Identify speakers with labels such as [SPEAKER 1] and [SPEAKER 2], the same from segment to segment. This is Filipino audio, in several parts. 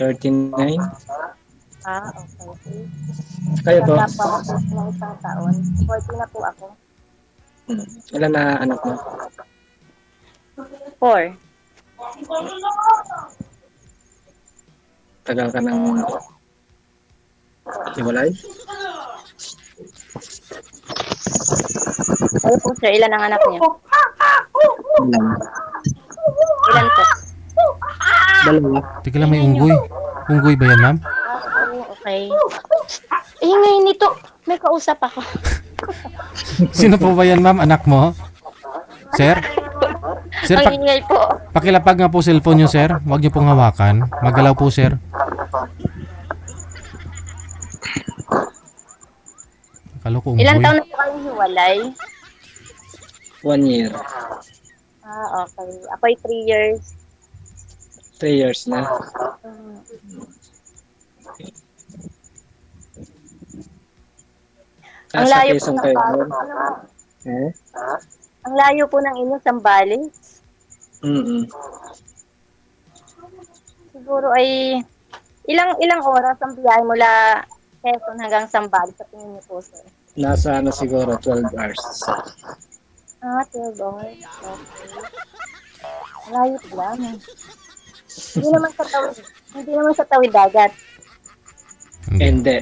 [SPEAKER 1] 39.
[SPEAKER 2] Okay.
[SPEAKER 1] Kayo po?
[SPEAKER 2] Tanda po ako ng isang taon. 40 na po ako.
[SPEAKER 1] Ilan na anak mo?
[SPEAKER 2] 4.
[SPEAKER 1] Tagal ka ng hiwalay?
[SPEAKER 2] Kayo po sir, ilan ang anak niyo?
[SPEAKER 1] Ilan?
[SPEAKER 2] Ilan po?
[SPEAKER 1] Dalawa.
[SPEAKER 3] Teka lang, may unggoy. Unggoy ba yan, ma'am?
[SPEAKER 2] Okay. Ingay nito. May kausap ako.
[SPEAKER 3] Sino po ba yan, ma'am? Anak mo? Sir? Sir,
[SPEAKER 2] Ang ingay po.
[SPEAKER 3] pakilapag nga po cellphone nyo, sir. Huwag nyo pong hawakan. Magalaw po, sir. Akala ko
[SPEAKER 2] Ilan
[SPEAKER 3] unggoy.
[SPEAKER 2] taon na po kayong hiwalay?
[SPEAKER 1] 1 year.
[SPEAKER 2] Okay. Ako'y 3 years.
[SPEAKER 1] 3 years na.
[SPEAKER 2] Ang
[SPEAKER 1] Sa
[SPEAKER 2] layo po
[SPEAKER 1] Quezon
[SPEAKER 2] ng
[SPEAKER 1] kayo
[SPEAKER 2] bahay.
[SPEAKER 1] doon? Eh?
[SPEAKER 2] Ang layo po ng inyong Sambales.
[SPEAKER 1] Mm-mm.
[SPEAKER 2] Siguro ay ilang oras ang biyahe mula Quezon hanggang Sambales sa tingin niyo po, sir?
[SPEAKER 1] Nasa ano siguro 12 hours.
[SPEAKER 2] 12 hours. Okay. Layo lang. Hindi naman sa tawid dagat.
[SPEAKER 3] Hindi.
[SPEAKER 1] Hindi.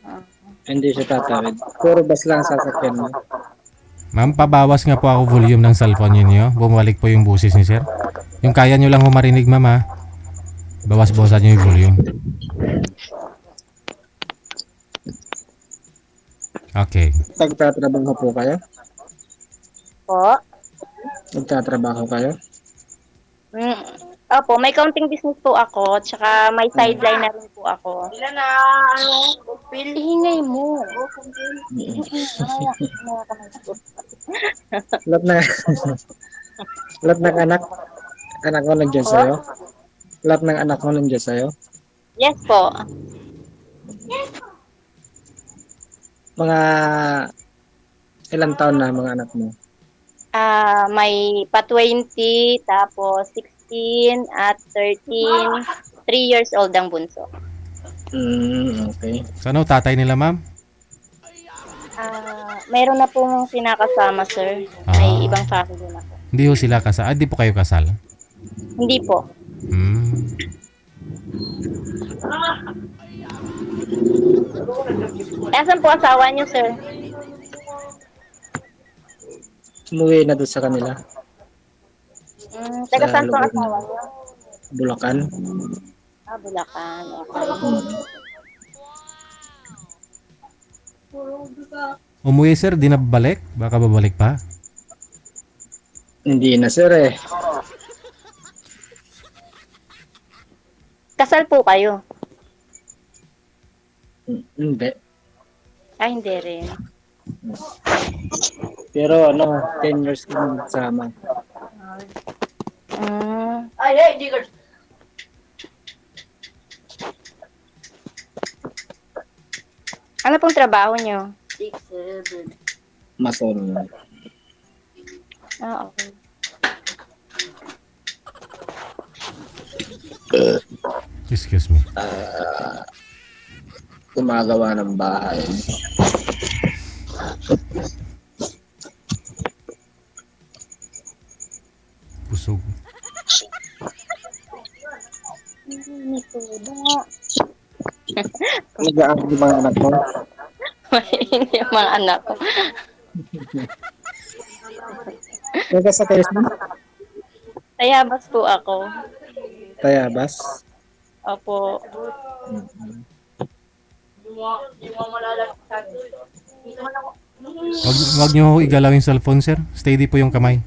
[SPEAKER 2] Ah.
[SPEAKER 1] Hindi siya tatawid. Puro bus lang sasakyan mo.
[SPEAKER 3] Ma'am, pabawas nga po ako volume ng cellphone niyo. Bumalik po yung busis ni sir. Yung kaya nyo lang humarinig, ma'am, ha? Bawas-bawasan nyo yung volume. Okay.
[SPEAKER 1] Nagtatrabaho po kayo?
[SPEAKER 2] Po?
[SPEAKER 1] Nagtatrabaho kayo?
[SPEAKER 2] Opo, may counting business po ako, tsaka may sideline na rin po ako. Ilan na, pilihingay mo.
[SPEAKER 1] Lahat na lahat ng anak mo nandiyan sa'yo? Lahat ng anak mo nandiyan sa'yo?
[SPEAKER 2] Yes po.
[SPEAKER 1] Mga ilang taon na mga anak mo?
[SPEAKER 2] May pa-20, tapos 16 at 13. 3 years old ang bunso.
[SPEAKER 1] Okay.
[SPEAKER 3] So ano, tatay nila, ma'am?
[SPEAKER 2] Mayroon na pong sinakasama, sir. May ibang family na po.
[SPEAKER 3] Hindi ho sila kasal. Hindi po kayo kasal?
[SPEAKER 2] Hindi po. Nasaan po asawa niyo, sir?
[SPEAKER 1] Umuwi na doon sa kanila.
[SPEAKER 2] Taga
[SPEAKER 1] Sa
[SPEAKER 2] saan po ang
[SPEAKER 1] lugar
[SPEAKER 2] asawa
[SPEAKER 1] na
[SPEAKER 2] niyo?
[SPEAKER 1] Bulacan.
[SPEAKER 2] Bulacan. Okay.
[SPEAKER 3] Umuwi, sir, di na babalik? Baka babalik pa?
[SPEAKER 1] Hindi na sir eh.
[SPEAKER 2] Kasal po kayo?
[SPEAKER 1] Hindi.
[SPEAKER 2] Hindi rin.
[SPEAKER 1] Pero 10 years kami nagsama.
[SPEAKER 2] Hindi ka. Ano pong trabaho niyo? 6-7.
[SPEAKER 1] Mason.
[SPEAKER 2] Okay.
[SPEAKER 3] Excuse me.
[SPEAKER 1] Gumagawa ng bahay.
[SPEAKER 3] Busog.
[SPEAKER 1] Nag-aaral yung mga anak mo?
[SPEAKER 2] Hindi yung mga anak ko.
[SPEAKER 1] Taga sa Quezon?
[SPEAKER 2] Tayabas po ako.
[SPEAKER 1] Tayabas?
[SPEAKER 2] Opo.
[SPEAKER 3] Wag nyo igalaw yung cellphone, sir. Steady po yung kamay.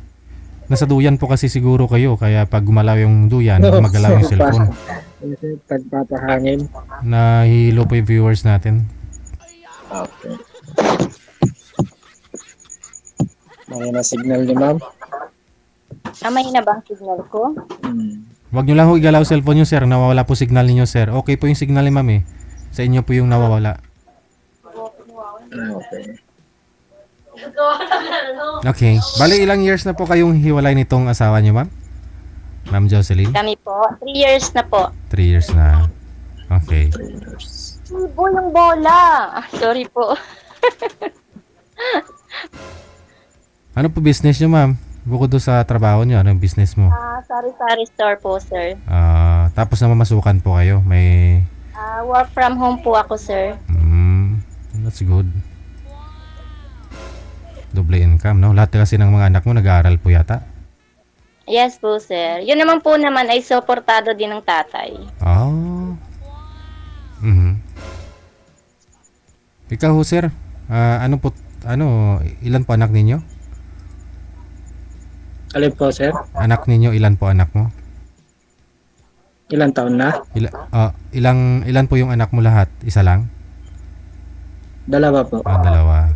[SPEAKER 3] Nasa duyan po kasi siguro kayo, kaya pag gumalaw yung duyan, magalaw yung cellphone.
[SPEAKER 1] Pagpapahangin.
[SPEAKER 3] Nahihilo po yung viewers natin.
[SPEAKER 1] Okay. Mahina signal ni ma'am.
[SPEAKER 2] Mahina ba ang signal ko?
[SPEAKER 3] Wag nyo lang ho igalaw cellphone nyo, sir. Nawawala po signal ninyo, sir. Okay po yung signal ni ma'am eh. Sa inyo po yung nawawala.
[SPEAKER 1] Okay.
[SPEAKER 3] Okay. Bali, ilang years na po kayong hiwalay nitong asawa nyo, ma'am? Ma'am Jocelyn?
[SPEAKER 2] Kami po, 3 years na po.
[SPEAKER 3] 3 years na. Okay.
[SPEAKER 2] Ibo yung bola. Sorry po.
[SPEAKER 3] Ano po business nyo, ma'am? Bukod doon sa trabaho nyo, anong business mo?
[SPEAKER 2] Sari-sari store po, sir.
[SPEAKER 3] Tapos namamasukan po kayo. May...
[SPEAKER 2] Work from home po ako, sir.
[SPEAKER 3] That's good. Double income, no? Lahat kasi ng mga anak mo nag-aaral po yata.
[SPEAKER 2] Yes po, sir. Yun naman po naman ay suportado din ng tatay.
[SPEAKER 3] Oh. Ikaw ho, sir? Ilan po anak ninyo?
[SPEAKER 1] Alin po, sir?
[SPEAKER 3] Anak ninyo, ilan po anak mo?
[SPEAKER 1] Ilang taon na?
[SPEAKER 3] Ilan po yung anak mo lahat? Isa lang?
[SPEAKER 1] Dalawa po.
[SPEAKER 3] Dalawa.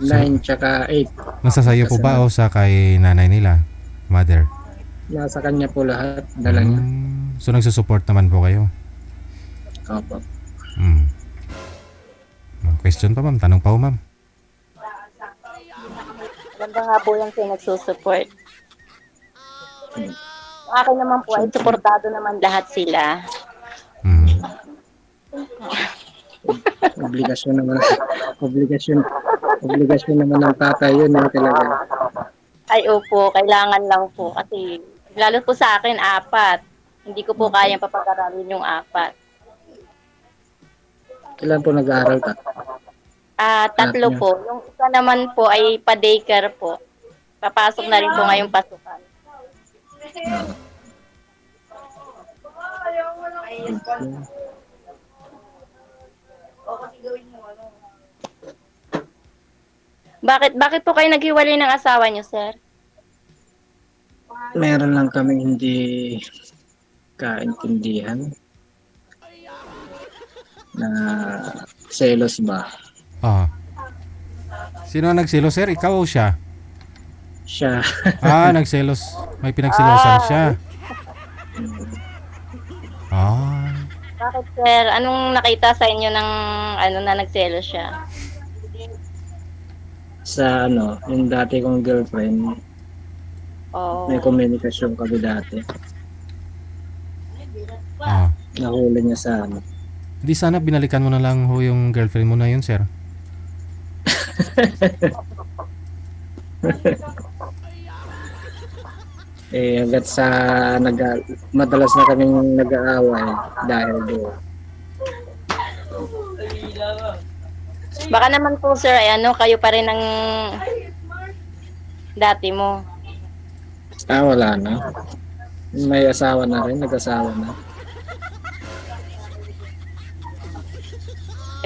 [SPEAKER 1] 9 tsaka 8.
[SPEAKER 3] Nasa sayo po ba o sa kay nanay nila? Mother?
[SPEAKER 1] Nasa kanya po lahat. Dala niya.
[SPEAKER 3] So nagsusupport naman po kayo?
[SPEAKER 1] Opo.
[SPEAKER 3] Question pa, ma'am? Tanong pa ho, ma'am?
[SPEAKER 2] Ganda nga po yung pinagsusupport. Ang akin naman po ay suportado naman lahat sila.
[SPEAKER 1] Obligasyon naman. Obligasyon naman ng tatay yun. Talaga.
[SPEAKER 2] Ay, opo. Kailangan lang po. Kasi, lalo po sa akin, 4. Hindi ko po kayang papag-aralin yung 4.
[SPEAKER 1] Ilan po nag-aaral ka?
[SPEAKER 2] 3 po. Yung isa naman po ay pa-daycare po. Papasok na rin po ngayong pasukan. Bakit po kayo naghiwalay ng asawa niyo, sir?
[SPEAKER 1] Meron lang kami hindi kaintindihan na selos ba?
[SPEAKER 3] Sino ang nagselos, sir? Ikaw o siya?
[SPEAKER 1] Siya.
[SPEAKER 3] Nagselos. May pinagselosan siya.
[SPEAKER 2] Bakit, sir? Anong nakita sa inyo ng na nagselos siya?
[SPEAKER 1] Sa yung dati kong girlfriend, may komunikasyon kami dati. Nahuli niya sa
[SPEAKER 3] Di sana binalikan mo na lang ho yung girlfriend mo na yun, sir.
[SPEAKER 1] Hanggat sa madalas na kaming nag-aaway dahil doon.
[SPEAKER 2] Baka naman po, sir, ay kayo pa rin ng dati mo.
[SPEAKER 1] Wala na. May asawa na rin, nag-asawa na.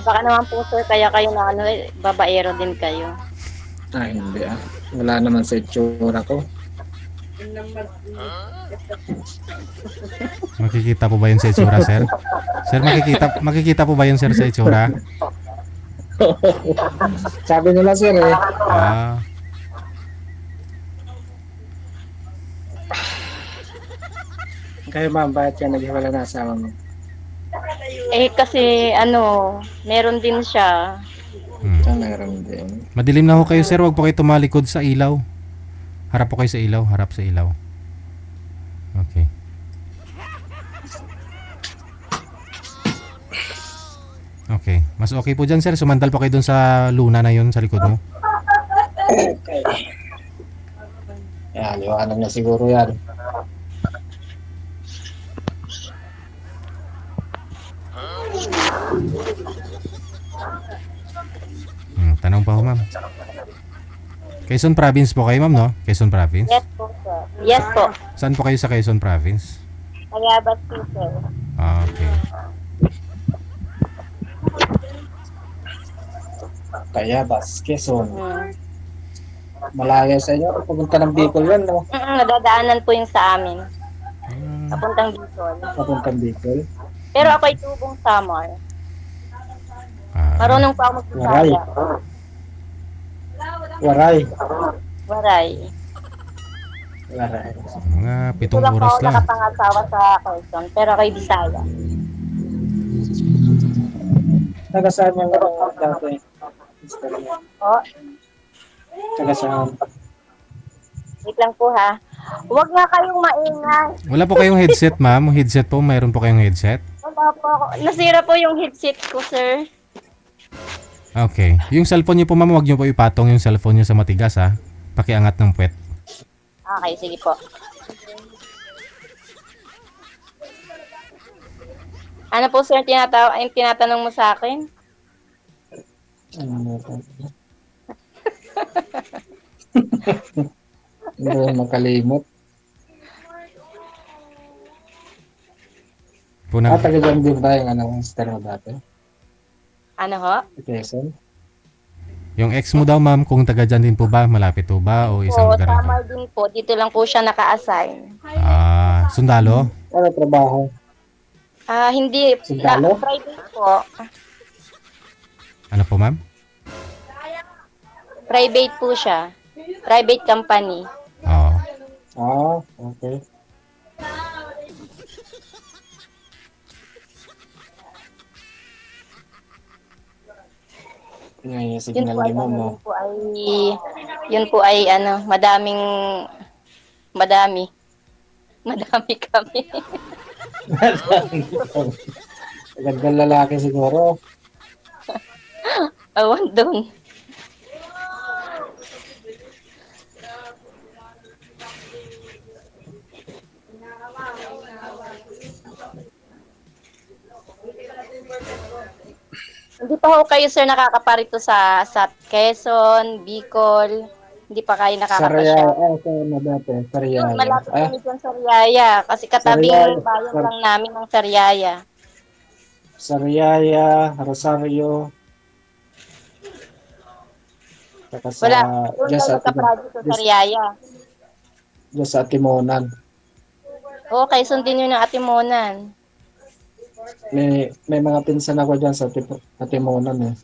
[SPEAKER 2] Baka naman po, sir, kaya kayo na babaero din kayo.
[SPEAKER 1] Hindi Wala naman sa itsura ko.
[SPEAKER 3] Makikita po ba yun sa itsura, sir? Sir, makikita po ba yun, sir, sa itsura?
[SPEAKER 1] Sabi nila, sir Kayo, ma'am, bakit ka naghiwala na asawa mo?
[SPEAKER 2] Kasi meron din siya.
[SPEAKER 1] Meron din.
[SPEAKER 3] Madilim na ho kayo, sir. Huwag po kayo tumalikod sa ilaw. Harap po kayo sa ilaw. Harap sa ilaw. Okay. Okay. Mas okay po dyan, sir. Sumandal po kayo dun sa luna na yun sa likod mo.
[SPEAKER 1] Okay. Liwanag na siguro yan.
[SPEAKER 3] Tanong pa ho, ma'am. Quezon Province po kayo, ma'am, no? Quezon Province?
[SPEAKER 2] Yes po, sir. Yes po.
[SPEAKER 3] Saan po kayo sa Quezon Province?
[SPEAKER 2] Tayabas po, sir.
[SPEAKER 3] Okay.
[SPEAKER 1] Tayabas, Quezon. Malayo sa inyo. Pupunta ng Bicol yan, no?
[SPEAKER 2] Nadadaanan po yung sa amin. Papuntang Bicol.
[SPEAKER 1] Papuntang Bicol.
[SPEAKER 2] Pero ako ay tubong Samar. Marunong pa ako magbisaya.
[SPEAKER 1] Waray.
[SPEAKER 3] Mga 7
[SPEAKER 2] Ito lang po
[SPEAKER 3] oras
[SPEAKER 2] ako
[SPEAKER 3] lang.
[SPEAKER 2] nakapangasawa sa Quezon, pero kay Bisaya.
[SPEAKER 1] Taga saan yung dati?
[SPEAKER 2] Oh,
[SPEAKER 1] Taga saan?
[SPEAKER 2] wait lang po ha. Huwag nga kayong maingay.
[SPEAKER 3] Wala po kayong headset, ma'am? Headset po, mayroon po kayong headset?
[SPEAKER 2] Wala po ako. Nasira po yung headset ko, sir.
[SPEAKER 3] Okay. Yung cellphone niyo po, ma'am, huwag niyo po ipatong yung cellphone niyo sa matigas, ha? Pakiangat ng puwet.
[SPEAKER 2] Okay, sige po. Ano po, sir, yung tinatanong mo sa akin?
[SPEAKER 1] Ano po? Hindi ko makalimot. Taga dyan din ba yung mister mo dati?
[SPEAKER 2] Ano ho?
[SPEAKER 1] Quezon?
[SPEAKER 3] Yung ex mo daw, ma'am, kung taga dyan din po ba? Malapit po ba? O isang
[SPEAKER 2] Po,
[SPEAKER 3] lugar lang po?
[SPEAKER 2] tama din po. Dito lang po siya naka-assign.
[SPEAKER 3] Sundalo?
[SPEAKER 1] Ano trabaho?
[SPEAKER 2] Hindi.
[SPEAKER 1] Sundalo?
[SPEAKER 2] Private po.
[SPEAKER 3] Ano po, ma'am?
[SPEAKER 2] Private po siya. Private company.
[SPEAKER 3] Oo.
[SPEAKER 1] Okay. Ngayon,
[SPEAKER 2] Yun
[SPEAKER 1] signal
[SPEAKER 2] po ay,
[SPEAKER 1] ni ma'am, no?
[SPEAKER 2] yun po ay, madami. Madami kami.
[SPEAKER 1] Gandang lalaki siguro.
[SPEAKER 2] Awan doon. Hindi pa ho kayo, sir, nakakaparito sa Quezon, Bicol. Hindi pa kayo
[SPEAKER 1] Sariaya.
[SPEAKER 2] nakakapasyal.
[SPEAKER 1] Sa dati. Sariaya.
[SPEAKER 2] Malapit kami dyan sa Riyaya. Kasi katabing
[SPEAKER 1] Sariaya.
[SPEAKER 2] bayan lang namin ng Sariaya.
[SPEAKER 1] Sariaya, Rosario. Saka sa,
[SPEAKER 2] Wala. Doon
[SPEAKER 1] dyan
[SPEAKER 2] kayo
[SPEAKER 1] sa,
[SPEAKER 2] nagka-project sa Sariaya.
[SPEAKER 1] dyan sa Timonan.
[SPEAKER 2] Oo, Quezon din yun ng Atimonan.
[SPEAKER 1] May mga pinsan ako dyan sa Timonan eh.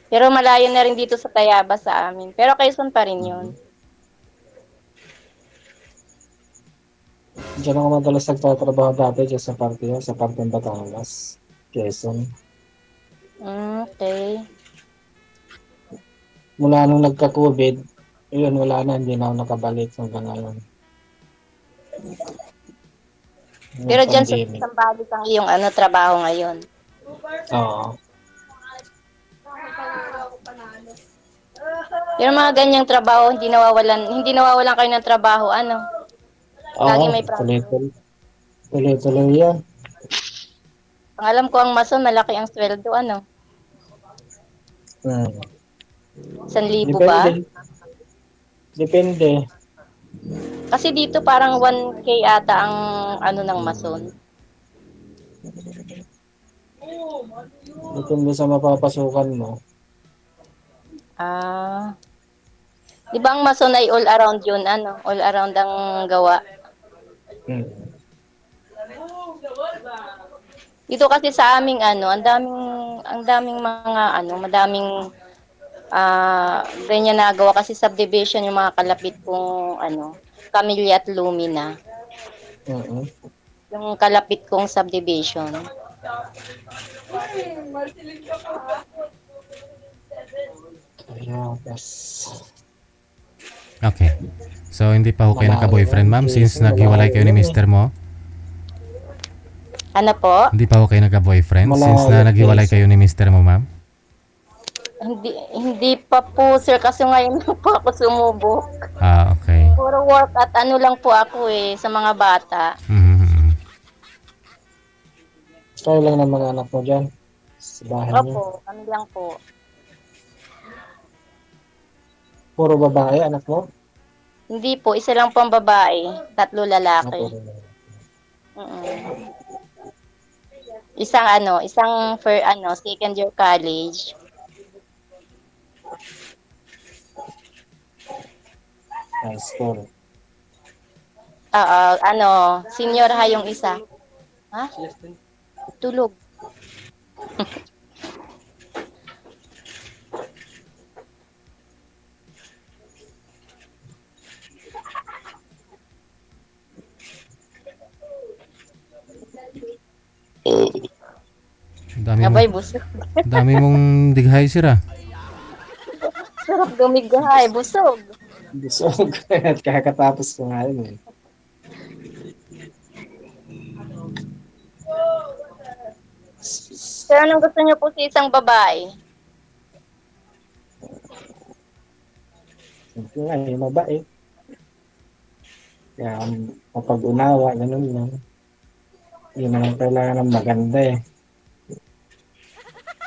[SPEAKER 2] Pero malayo na rin dito sa Tayaba sa amin. Pero Quezon pa rin yun.
[SPEAKER 1] Diyan ako madalas nagtatrabaho dati dyan sa partiya, sa Parteng Batangas, Quezon.
[SPEAKER 2] Okay.
[SPEAKER 1] Mula nung nagka-COVID, yun wala na, hindi na ako nakabalik hanggang ngayon.
[SPEAKER 2] Pero dyan sa Sambales ang iyong trabaho ngayon.
[SPEAKER 1] Oo.
[SPEAKER 2] Pero mga ganyang trabaho, hindi nawawalan kayo ng trabaho, Lagi may project.
[SPEAKER 1] Tuloy-tuloy yan.
[SPEAKER 2] Ang alam ko, ang mason, malaki ang sweldo, 1,000 ba?
[SPEAKER 1] Depende.
[SPEAKER 2] Kasi dito parang 1K ata ang ng mason.
[SPEAKER 1] Depende sa mapapasukan mo.
[SPEAKER 2] Di ba ang mason ay all around yun, all around ang gawa. Dito kasi sa aming ang daming mga madaming ganyan nagawa kasi subdivision yung mga kalapit kong Camilla at Lumina. Yung kalapit kong subdivision.
[SPEAKER 3] Okay. So, hindi pa ho kayo nagka-boyfriend, ma'am, since naghiwalay kayo ni mister mo?
[SPEAKER 2] Ano po?
[SPEAKER 3] Hindi pa ho kayo nagka-boyfriend since na naghiwalay kayo ni mister mo, ma'am?
[SPEAKER 2] Hindi pa po, sir, kasi ngayon lang po ako sumubok.
[SPEAKER 3] Okay.
[SPEAKER 2] Puro work at lang po ako sa mga bata.
[SPEAKER 1] Kayo lang ng mga anak mo dyan? Sa bahay niyo?
[SPEAKER 2] Opo, kami lang po.
[SPEAKER 1] Puro babae, anak mo?
[SPEAKER 2] Hindi po, isa lang po ang babae, 3 lalaki. Isang second year college.
[SPEAKER 1] High school.
[SPEAKER 2] Senior ha yung isa. Ha? Tulog.
[SPEAKER 3] Dami mong dighay, sir,
[SPEAKER 2] Sarap gumigay, busog.
[SPEAKER 1] Busog. At kakatapos ko nga yun eh.
[SPEAKER 2] Pero anong gusto niyo po sa isang babae?
[SPEAKER 1] Siyempre nga, yung mabait. Kaya mapag-unawa, ganun lang. Hindi naman kailangan ng maganda eh.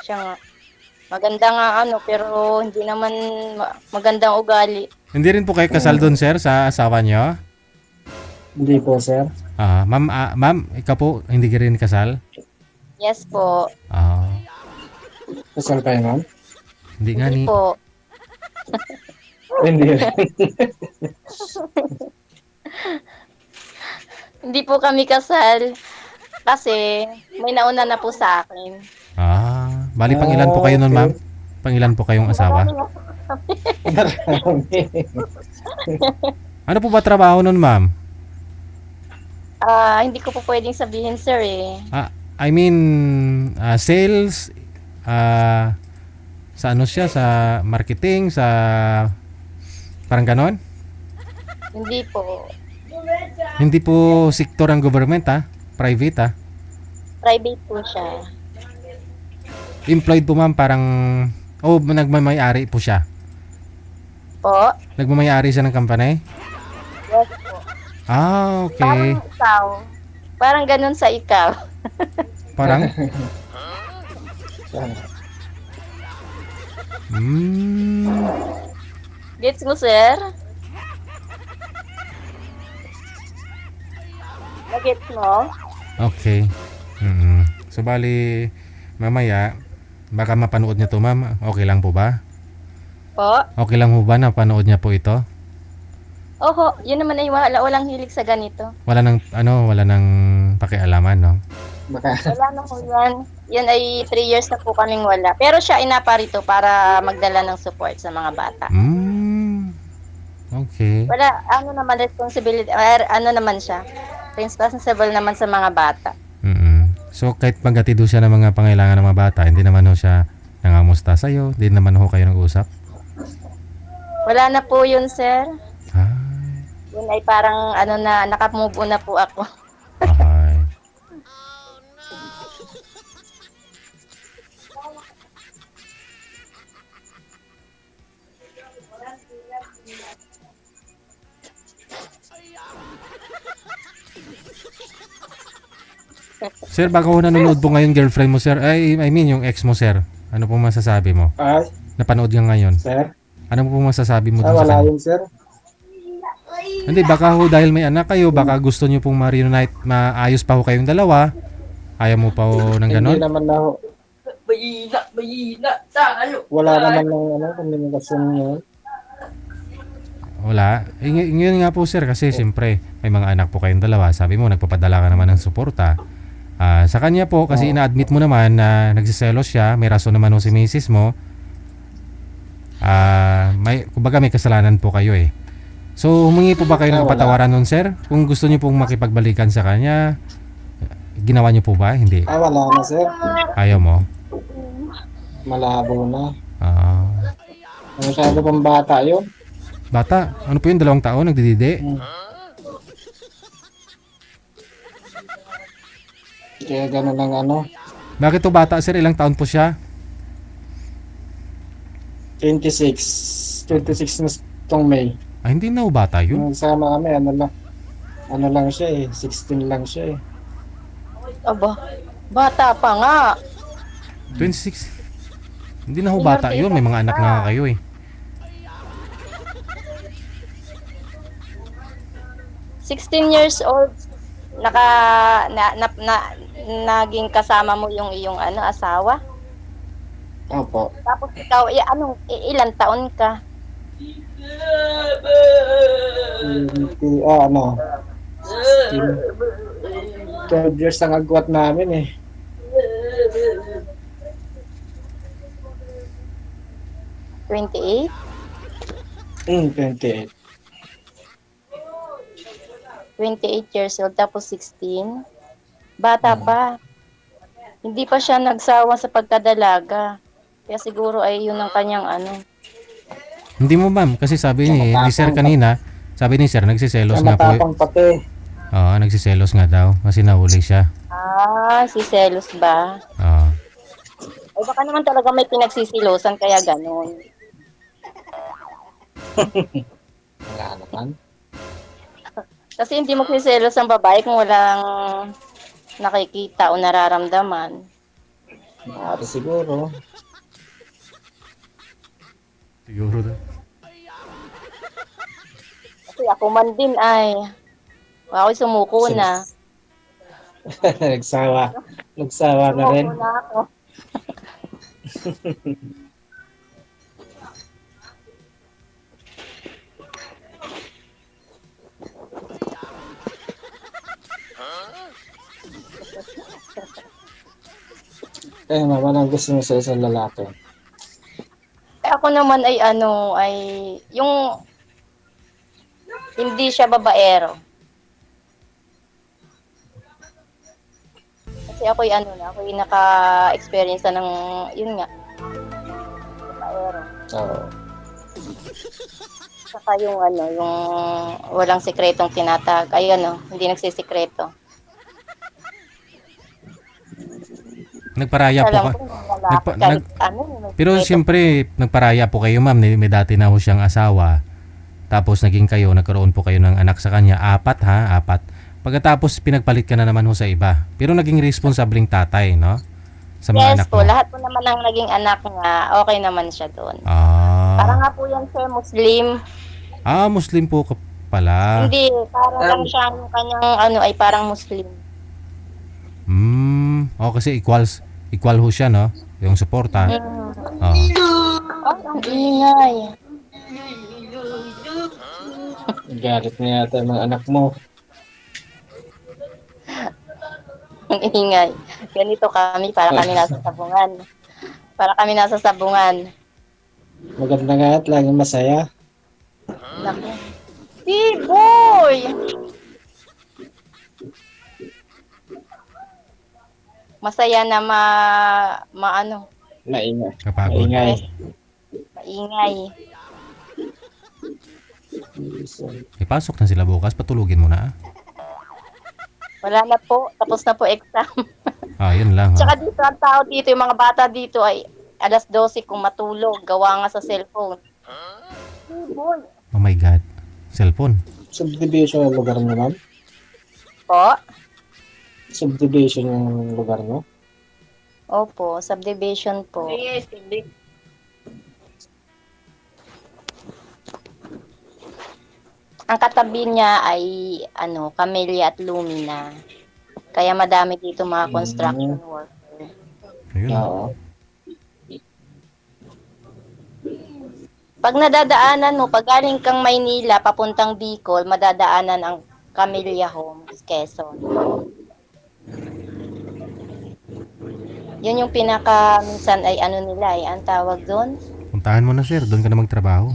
[SPEAKER 2] Siya nga. Maganda nga ano, pero hindi naman magandang ugali.
[SPEAKER 3] Hindi rin po kayo kasal doon, sir, sa asawa niyo?
[SPEAKER 1] Hindi po, sir.
[SPEAKER 3] Ma'am, ikaw po, hindi ka rin kasal?
[SPEAKER 2] Yes po.
[SPEAKER 3] Ah,
[SPEAKER 1] Kasal kayo, ma'am?
[SPEAKER 3] hindi nga
[SPEAKER 2] Hindi
[SPEAKER 3] ni...
[SPEAKER 2] po.
[SPEAKER 1] Hindi.
[SPEAKER 2] Hindi po kami kasal. Kasi may nauna na po sa akin.
[SPEAKER 3] Bali pang ilan po kayo nun,
[SPEAKER 1] Okay.
[SPEAKER 3] ma'am? Pang ilan po kayong asawa?
[SPEAKER 1] Marami.
[SPEAKER 3] Ano po ba trabaho nun, ma'am?
[SPEAKER 2] Hindi ko po pwedeng sabihin, sir eh.
[SPEAKER 3] I mean, sales, sa ano siya, sa marketing, sa parang ganon?
[SPEAKER 2] Hindi po.
[SPEAKER 3] Hindi po sektor ang government, private,
[SPEAKER 2] Private po siya.
[SPEAKER 3] employed po, ma'am, parang nagmamayari po siya.
[SPEAKER 2] Po?
[SPEAKER 3] Nagmamayari siya ng company?
[SPEAKER 2] Yes po.
[SPEAKER 3] Okay.
[SPEAKER 2] Parang ikaw. Parang ganun sa ikaw.
[SPEAKER 3] Parang hmm,
[SPEAKER 2] Gets mo, sir? Nagets mo?
[SPEAKER 3] okay. So bali mamaya baka mapanood niya to, ma'am. Okay lang po ba?
[SPEAKER 2] Po?
[SPEAKER 3] Okay lang po ba na panood niya po ito?
[SPEAKER 2] Oho, yun naman ay walang hilig sa ganito.
[SPEAKER 3] Wala nang pakialaman, no?
[SPEAKER 1] Baka,
[SPEAKER 2] Wala na po yan. Yan ay 3 years na po kaming wala. Pero siya inaparito para magdala ng support sa mga bata.
[SPEAKER 3] Okay.
[SPEAKER 2] Wala, ano naman responsibility, ano naman siya. Responsible naman sa mga bata.
[SPEAKER 3] So kahit magatido siya ng mga pangailangan ng mga bata, hindi naman ho siya nangamusta sa'yo, hindi naman ho kayo nag-usap?
[SPEAKER 2] Wala na po yun, sir.
[SPEAKER 3] Ah,
[SPEAKER 2] Yun ay parang ano na, nakamove on na po ako.
[SPEAKER 3] okay. Sir, baka ho nanonood po ngayon girlfriend mo, sir. I mean yung ex mo, sir. Ano po masasabi mo? Napanood niya ngayon.
[SPEAKER 1] sir?
[SPEAKER 3] Ano po masasabi mo dun sa
[SPEAKER 1] Wala
[SPEAKER 3] kanya?
[SPEAKER 1] yun, sir.
[SPEAKER 3] Hindi, baka ho dahil may anak kayo, baka gusto niyo pong ma-reunite, maayos pa ho kayong dalawa. Ayaw mo pa ho ng
[SPEAKER 1] Hindi
[SPEAKER 3] ganon?
[SPEAKER 1] naman na ho. Wala naman ng komunikasyon yun.
[SPEAKER 3] Wala. Yun nga po, sir, kasi siyempre may mga anak po kayong dalawa. Sabi mo, nagpapadala ka naman ng suporta. Sa kanya po, kasi ina-admit mo naman na nagsiselos siya, may rason naman ho si misis mo. Kumbaga may kasalanan po kayo eh. So, humingi po ba kayo ng
[SPEAKER 1] Wala.
[SPEAKER 3] kapatawaran nun, sir? Kung gusto niyo pong makipagbalikan sa kanya, ginawa niyo po ba? Hindi.
[SPEAKER 1] Wala na, sir.
[SPEAKER 3] Ayaw mo?
[SPEAKER 1] Malabo na.
[SPEAKER 3] Ah,
[SPEAKER 1] Masyado pang bata yun.
[SPEAKER 3] bata, ano po yun? 2 taon, nagdidide?
[SPEAKER 1] Kaya gano'n lang ano.
[SPEAKER 3] Bakit to bata, sir? Ilang taon po siya?
[SPEAKER 1] 26. 26 na itong May.
[SPEAKER 3] Hindi na ho bata yun.
[SPEAKER 1] Nung sama kami, ano lang siya eh. 16 lang siya eh.
[SPEAKER 2] Aba, bata pa nga.
[SPEAKER 3] 26. Hindi na ho bata yun. May mga anak na kayo eh.
[SPEAKER 2] 16 years old, naging kasama mo yung iyong asawa.
[SPEAKER 1] Opo.
[SPEAKER 2] Tapos ikaw, ilang taon ka?
[SPEAKER 1] 12 years ang agwat namin eh.
[SPEAKER 2] 28?
[SPEAKER 1] 28.
[SPEAKER 2] 28 years old, tapos 16. Bata pa. Hindi pa siya nagsawa sa pagkadalaga. Kaya siguro ay yun ang kanyang
[SPEAKER 3] Hindi mo ma'am, kasi sabi ni sir kanina, sabi ni sir, nagsiselos nga po.
[SPEAKER 1] Matapang pati.
[SPEAKER 3] Oo, nagsiselos nga daw kasi nahuli siya.
[SPEAKER 2] Si Celos ba?
[SPEAKER 3] Oo.
[SPEAKER 2] Ay baka naman talaga may pinagsisilosan kaya ganun.
[SPEAKER 1] Wala naman.
[SPEAKER 2] Kasi hindi magsiselos ang babae kung walang nakikita o nararamdaman.
[SPEAKER 1] Maaari siguro.
[SPEAKER 3] Siguro daw.
[SPEAKER 2] Kasi ako man din ay ako'y sumuko na.
[SPEAKER 1] Nagsawa. Nagsawa na rin.
[SPEAKER 2] Sumuko na ako.
[SPEAKER 1] Eh, naman ang gusto mo sa isang lalaki.
[SPEAKER 2] Ako naman ay yung hindi siya babaero. Kasi ako'y ako'y naka-experience na ng, yun nga, babaero.
[SPEAKER 1] Oo.
[SPEAKER 2] Saka yung yung walang sikretong tinatag. Ay hindi nagsisikreto.
[SPEAKER 3] Nagparaya po
[SPEAKER 2] Alam
[SPEAKER 3] ka.
[SPEAKER 2] ko, lalaki kahit may
[SPEAKER 3] Pero
[SPEAKER 2] sikreto.
[SPEAKER 3] siyempre, nagparaya po kayo ma'am, may dati na ho siyang asawa. Tapos naging kayo, nagkaroon po kayo ng anak sa kanya, 4 ha, 4. Pagkatapos pinagpalit ka na naman ho sa iba. Pero naging responsabling tatay, no? Sa mga
[SPEAKER 2] Yes
[SPEAKER 3] anak
[SPEAKER 2] po,
[SPEAKER 3] mo.
[SPEAKER 2] lahat po naman ng naging anak nga, okay naman siya doon.
[SPEAKER 3] Ah,
[SPEAKER 2] Parang nga po yan, sir, Muslim.
[SPEAKER 3] Muslim po ka pala.
[SPEAKER 2] Hindi, parang lang siya yung kanyang ay parang Muslim.
[SPEAKER 3] Kasi equal ho siya, no? Yung suporta. Oh.
[SPEAKER 2] Ang ingay.
[SPEAKER 1] Galit na yata yung mga anak mo.
[SPEAKER 2] Ang ingay. Ganito kami, para kami nasa sabungan. Para kami nasa sabungan.
[SPEAKER 1] Maganda nga at laging masaya.
[SPEAKER 2] Naku. Si boy! Masaya na
[SPEAKER 1] Maingay.
[SPEAKER 3] Kapagod.
[SPEAKER 1] Maingay.
[SPEAKER 2] maingay.
[SPEAKER 3] Ipasok na sila bukas, patulugin mo na.
[SPEAKER 2] Wala na po, tapos na po exam.
[SPEAKER 3] Yun lang.
[SPEAKER 2] Tsaka dito, ang tao dito, yung mga bata dito ay alas 12 kung matulog, gawa nga sa cellphone. Si boy.
[SPEAKER 3] Oh my God. Cellphone.
[SPEAKER 1] Subdivision yung lugar mo, ma'am?
[SPEAKER 2] Po?
[SPEAKER 1] Subdivision yung lugar mo?
[SPEAKER 2] Opo, subdivision po. Ang katabi niya ay Camellia at Lumina. Kaya madami dito mga construction worker.
[SPEAKER 3] Ayun.
[SPEAKER 1] Oo.
[SPEAKER 2] Pag nadadaanan mo, pag galing kang Maynila papuntang Bicol, madadaanan ang Camellia Homes, Quezon. Yun yung minsan ay nila ang tawag doon.
[SPEAKER 3] Puntahan mo na sir, doon ka na magtrabaho.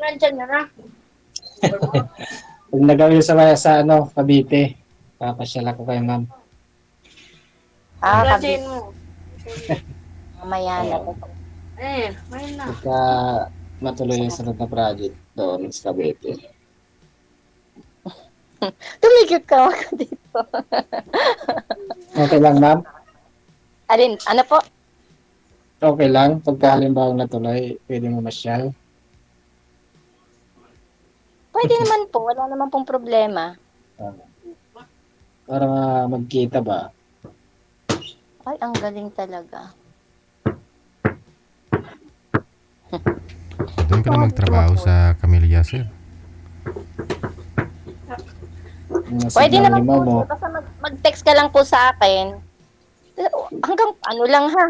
[SPEAKER 2] Nandyan na.
[SPEAKER 1] Pag nagawin sa Cavite, papasyal ako kay ma'am.
[SPEAKER 2] Cavite. Mamaya na.
[SPEAKER 1] Pagka matuloy yung sunod na project doon sa Cavite.
[SPEAKER 2] Tumigil ka ako dito.
[SPEAKER 1] Okay lang, ma'am?
[SPEAKER 2] Alin, ano po?
[SPEAKER 1] Okay lang. Pagka halimbawa natuloy, pwede mo masyal.
[SPEAKER 2] Pwede naman po, wala naman pong problema.
[SPEAKER 1] Para magkita ba?
[SPEAKER 2] Ay, ang galing talaga.
[SPEAKER 3] Doon ka na magtrabaho sa Camellia sir.
[SPEAKER 2] Pwede
[SPEAKER 1] Signal
[SPEAKER 2] naman
[SPEAKER 1] ni
[SPEAKER 2] po,
[SPEAKER 1] ma'am, oh.
[SPEAKER 2] basta mag-text ka lang po sa akin. Hanggang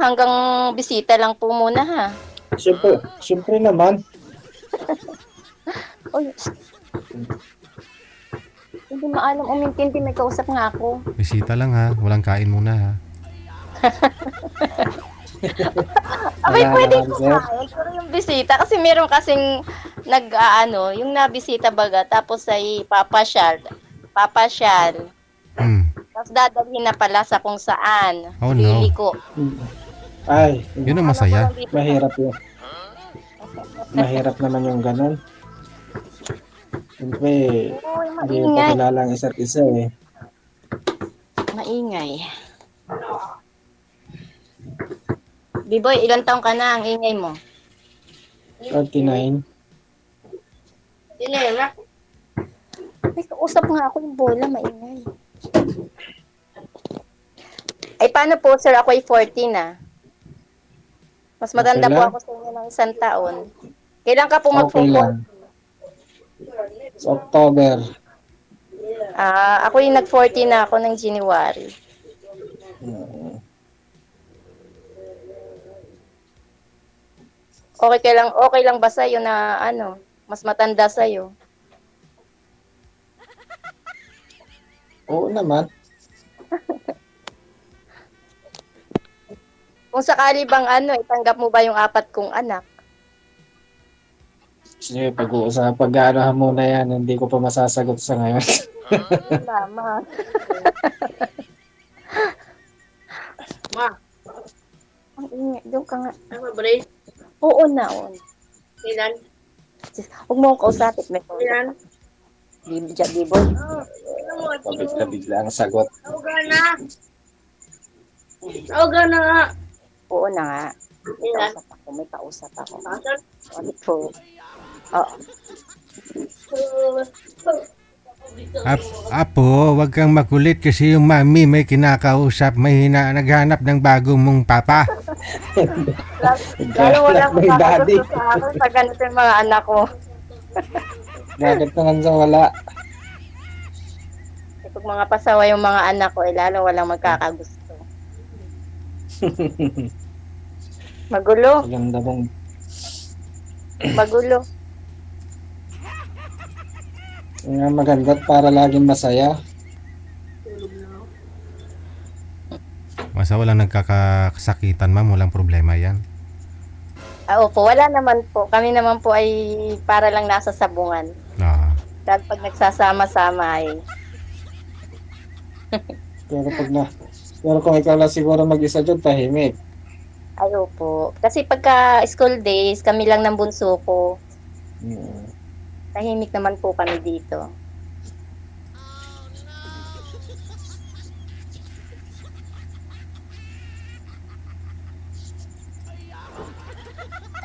[SPEAKER 2] hanggang bisita lang po muna ha.
[SPEAKER 1] Siyempre naman.
[SPEAKER 2] Oy. Hindi maalam umintindi, may kausap nga ako.
[SPEAKER 3] Bisita lang ha, walang kain muna ha.
[SPEAKER 2] Abay,
[SPEAKER 1] Wala
[SPEAKER 2] pwede
[SPEAKER 1] naman,
[SPEAKER 2] ko
[SPEAKER 1] sir.
[SPEAKER 2] kain. Pero yung bisita, kasi meron kasing yung nabisita baga, tapos ay papasyal. Tapos dadalhin na pala sa kung saan.
[SPEAKER 3] Oh, no.
[SPEAKER 2] Liliko.
[SPEAKER 1] Ay,
[SPEAKER 3] Yun ang masaya.
[SPEAKER 1] mahirap yun.
[SPEAKER 2] Ang
[SPEAKER 1] Mahirap naman yung ganun. Siyempre,
[SPEAKER 2] Uy,
[SPEAKER 1] hindi pa
[SPEAKER 2] maingay.
[SPEAKER 1] kilala ang isa't isa eh.
[SPEAKER 2] Maingay. Biboy, ilang taong ka na ang ingay mo?
[SPEAKER 1] 39.
[SPEAKER 2] May kausap nga ako yung bola, maingay. Ay, paano po, sir? Ako ay 14 na. Mas matanda
[SPEAKER 1] Okay
[SPEAKER 2] po
[SPEAKER 1] lang.
[SPEAKER 2] ako sa inyo ng 1 taon. Kailan ka po
[SPEAKER 1] Okay
[SPEAKER 2] magpo-14?
[SPEAKER 1] lang. Sa October.
[SPEAKER 2] Ako yung nag-14 na ako ng January.
[SPEAKER 1] Mm.
[SPEAKER 2] Okay lang ba sa'yo na ano, mas matanda sa'yo?
[SPEAKER 1] Oo naman.
[SPEAKER 2] Kung sakali bang ano, itanggap mo ba yung 4 kong anak?
[SPEAKER 1] Sige, pag-aarahan muna yan. Hindi ko pa masasagot sa ngayon.
[SPEAKER 2] Tama. Ang ingay. Doon ka nga. Oo na, oo.
[SPEAKER 4] Ilan?
[SPEAKER 2] Huwag mo akong kausapit. May phone.
[SPEAKER 4] Ilan?
[SPEAKER 2] Biboy.
[SPEAKER 1] Pabigla-bigla ang sagot.
[SPEAKER 4] Tawag na nga.
[SPEAKER 2] Oo na nga.
[SPEAKER 4] Ilan?
[SPEAKER 2] May kausap ako.
[SPEAKER 4] Asan?
[SPEAKER 2] Sorry po. Oo.
[SPEAKER 3] Apo, wag kang makulit kasi yung mami may kinakausap, naghanap ng bagong mong papa.
[SPEAKER 2] Lalo walang
[SPEAKER 1] May daddy.
[SPEAKER 2] makakagusto sa akin sa ganito yung mga anak ko.
[SPEAKER 1] Bakit naman sa wala?
[SPEAKER 2] Pag mga pasawa yung mga anak ko, lalo walang magkakagusto. Magulo.
[SPEAKER 1] Maganda bang
[SPEAKER 2] Magulo.
[SPEAKER 1] nga maganda para laging masaya.
[SPEAKER 3] Basta walang nagkakasakitan, ma'am, walang problema yan.
[SPEAKER 2] Opo, wala naman po. Kami naman po ay para lang nasa sabungan.
[SPEAKER 3] Ah,
[SPEAKER 2] Dahil pag nagsasama-sama ay
[SPEAKER 1] Pero kung ikaw lang siguro mag-isa dyan, tahimik.
[SPEAKER 2] opo. Kasi pagka school days, kami lang ng bunso ko.
[SPEAKER 1] Mm.
[SPEAKER 2] Tahimik naman po kami dito.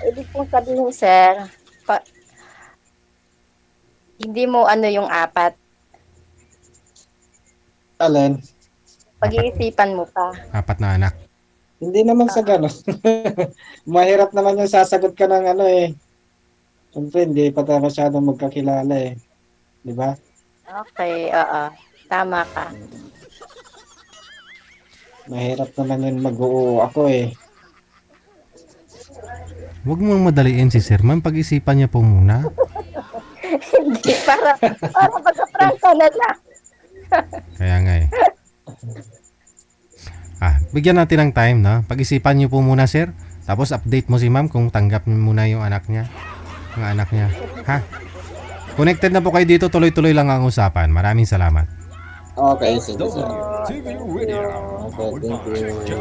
[SPEAKER 2] Ibig pong sabihin, sir, hindi mo ano yung 4.
[SPEAKER 1] Alin?
[SPEAKER 2] Pag-iisipan mo pa.
[SPEAKER 3] 4 na anak.
[SPEAKER 1] Hindi naman sa gano'n. Mahirap naman yung sasagot ka ng ano eh. Siyempre, hindi pa tayo masyadong magkakilala eh. Di ba?
[SPEAKER 2] Okay, oo. Tama ka.
[SPEAKER 1] Mahirap naman yung mag-oo ako eh.
[SPEAKER 3] Huwag mong madaliin si Sir, ma'am. Pag-isipan niya po muna.
[SPEAKER 2] Hindi, para magka-prank ka na lang.
[SPEAKER 3] Kaya nga eh. Bigyan natin ng time, no? Pag-isipan niyo po muna, sir. Tapos update mo si ma'am kung tanggap niyo muna yung anak niya. Yung anak niya. Ha? Connected na po kayo dito. Tuloy-tuloy lang ang usapan. Maraming salamat.
[SPEAKER 1] Okay, sige sir.
[SPEAKER 5] TV Radio.
[SPEAKER 1] Okay, thank you.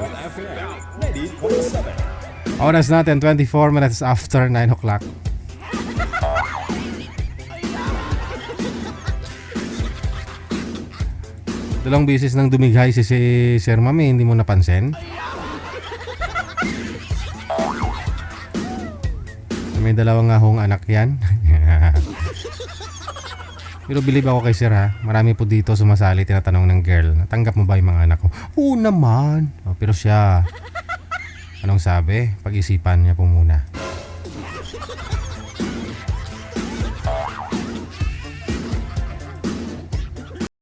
[SPEAKER 3] Oras natin, 24 minutes after 9 o'clock. Dalawang beses nang dumighay si Sir Mami, hindi mo napansin? May dalawang ahong anak yan. Pero believe ako kay Sir, ha. Marami po dito sumasali, tinatanong ng girl, natanggap mo ba yung mga anak ko? Oo naman. Pero siya, anong sabi? Pag-isipan niya po muna.